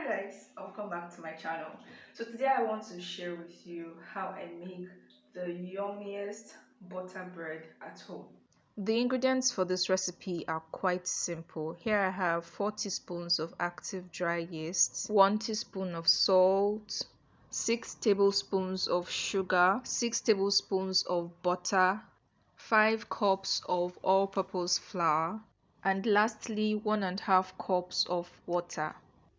guys, welcome back to my channel. So today I want to share with you how I make the yummiest butter bread at home. The ingredients for this recipe are quite simple. Here I have 4 teaspoons of active dry yeast, 1 teaspoon of salt, 6 tablespoons of sugar, 6 tablespoons of butter, 5 cups of all-purpose flour, and lastly 1.5 cups of water.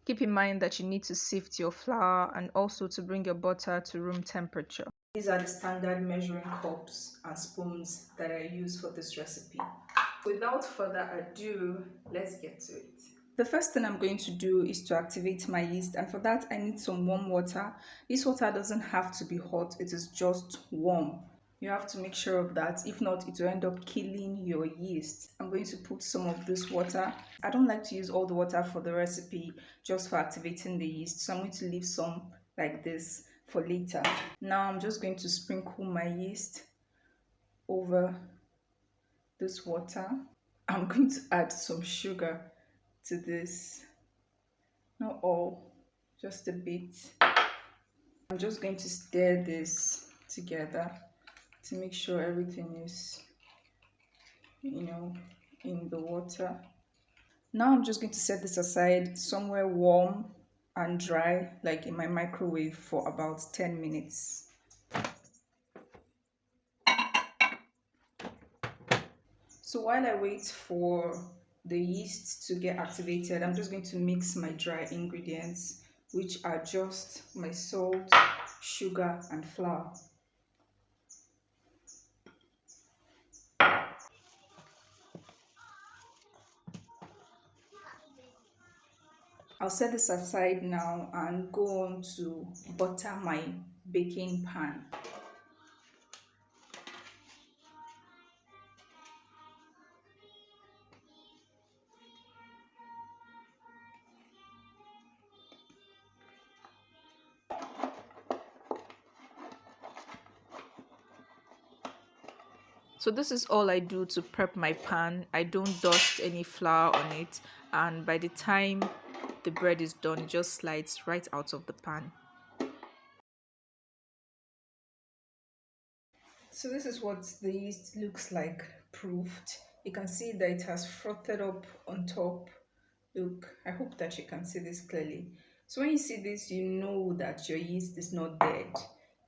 Keep in mind that you need to sift your flour and also to bring your butter to room temperature. These are the standard measuring cups and spoons that I use for this recipe. Without further ado, let's get to it. The first thing I'm going to do is to activate my yeast, and for that I need some warm water. This water doesn't have to be hot, it is just warm. You have to make sure of that. If not, it will end up killing your yeast. I'm going to put some of this water. I don't like to use all the water for the recipe, just for activating the yeast. So I'm going to leave some like this for later. Now I'm just going to sprinkle my yeast over this water. I'm going to add some sugar to this. Not all, just a bit. I'm just going to stir this together to make sure everything is, in the water. Now I'm just going to set this aside somewhere warm and dry, like in my microwave, for about 10 minutes. So while I wait for the yeast to get activated, I'm just going to mix my dry ingredients, which are just my salt, sugar, and flour. I'll set this aside now and go on to butter my baking pan. So this is all I do to prep my pan. I don't dust any flour on it, and by the time the bread is done, it just slides right out of the pan. So this is what the yeast looks like proofed. You can see that it has frothed up on top. Look, I hope that you can see this clearly. So when you see this, you know that your yeast is not dead.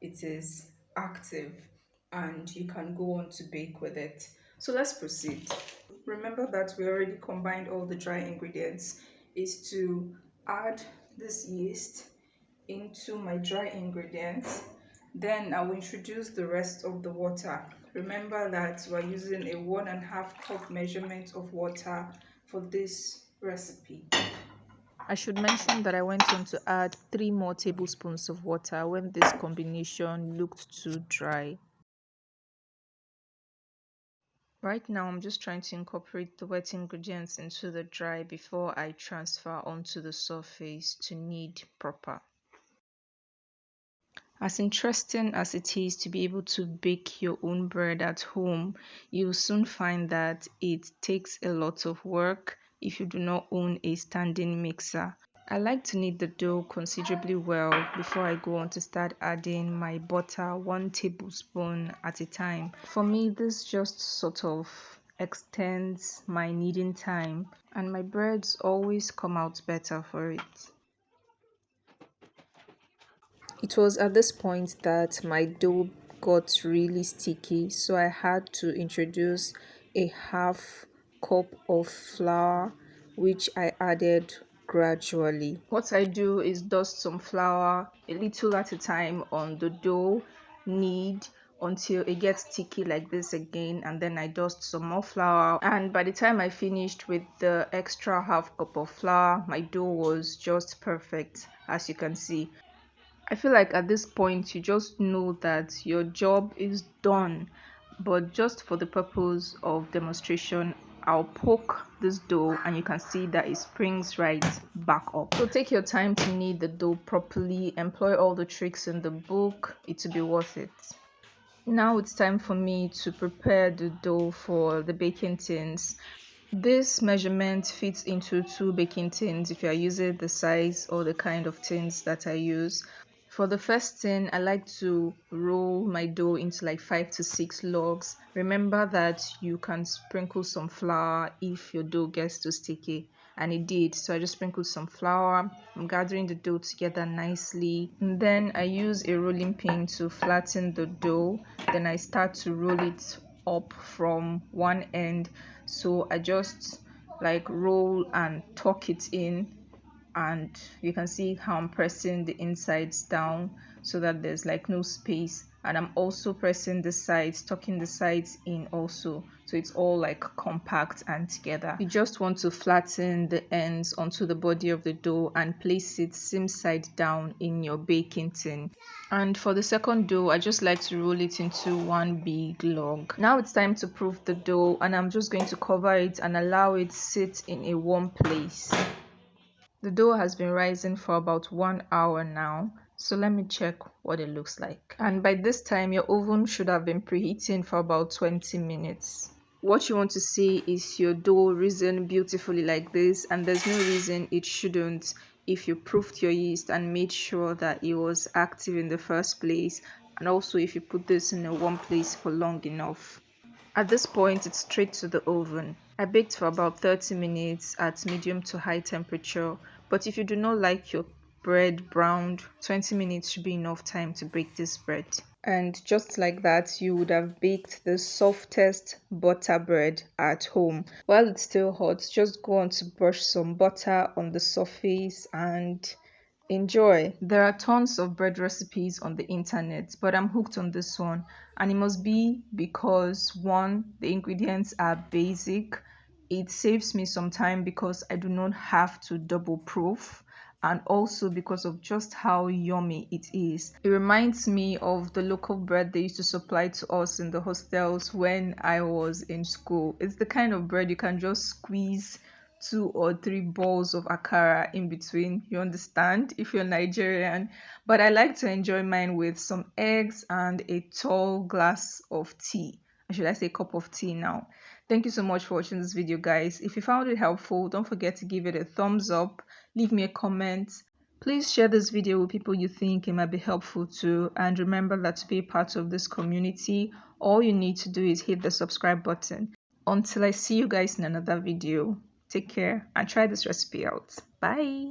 It is active and you can go on to bake with it. So let's proceed. Remember that we already combined all the dry ingredients. Is to add this yeast into my dry ingredients. Then I will introduce the rest of the water. Remember that we're using a 1.5 cup measurement of water for this recipe. I should mention that I went on to add 3 more tablespoons of water when this combination looked too dry. Right now I'm just trying to incorporate the wet ingredients into the dry before I transfer onto the surface to knead proper. As interesting as it is to be able to bake your own bread at home, you'll soon find that it takes a lot of work if you do not own a standing mixer. I like to knead the dough considerably well before I go on to start adding my butter 1 tablespoon at a time. For me, this just sort of extends my kneading time, and my breads always come out better for it. It was at this point that my dough got really sticky, so I had to introduce a 1/2 cup of flour, which I added gradually. What I do is dust some flour a little at a time on the dough, knead until it gets sticky like this again, and then I dust some more flour, and by the time I finished with the extra 1/2 cup of flour, my dough was just perfect, as you can see. I feel like at this point you just know that your job is done, but just for the purpose of demonstration, I'll poke this dough and you can see that it springs right back up. So take your time to knead the dough properly, employ all the tricks in the book, it will be worth it. Now it's time for me to prepare the dough for the baking tins. This measurement fits into 2 baking tins if you are using the size or the kind of tins that I use. For the first tin, I like to roll my dough into like 5 to 6 logs. Remember that you can sprinkle some flour if your dough gets too sticky, and it did. So I just sprinkled some flour. I'm gathering the dough together nicely, and then I use a rolling pin to flatten the dough. Then I start to roll it up from one end. So I just like roll and tuck it in, and you can see how I'm pressing the insides down so that there's like no space, and I'm also pressing the sides, tucking the sides in also, so it's all like compact and together. You just want to flatten the ends onto the body of the dough and place it seam side down in your baking tin. And for the second dough, I just like to roll it into one big log. Now it's time to proof the dough, and I'm just going to cover it and allow it sit in a warm place. The dough has been rising for about 1 hour now, so let me check what it looks like. And by this time, your oven should have been preheating for about 20 minutes. What you want to see is your dough risen beautifully like this, and there's no reason it shouldn't if you proofed your yeast and made sure that it was active in the first place, and also if you put this in a warm place for long enough. At this point, it's straight to the oven. I baked for about 30 minutes at medium to high temperature, but if you do not like your bread browned, 20 minutes should be enough time to bake this bread. And just like that, you would have baked the softest butter bread at home. While it's still hot, just go on to brush some butter on the surface and enjoy. There are tons of bread recipes on the internet, but I'm hooked on this one, and it must be because one, the ingredients are basic. It saves me some time because I do not have to double proof, and also because of just how yummy it is. It reminds me of the local bread they used to supply to us in the hostels when I was in school. It's the kind of bread you can just squeeze 2 or 3 balls of akara in between, you understand, if you're Nigerian. But I like to enjoy mine with some eggs and a tall glass of tea, or should I say cup of tea now. Thank you so much for watching this video, guys. If you found it helpful, don't forget to give it a thumbs up, leave me a comment. Please share this video with people you think it might be helpful to, and remember that to be a part of this community, all you need to do is hit the subscribe button. Until I see you guys in another video, take care and try this recipe out. Bye.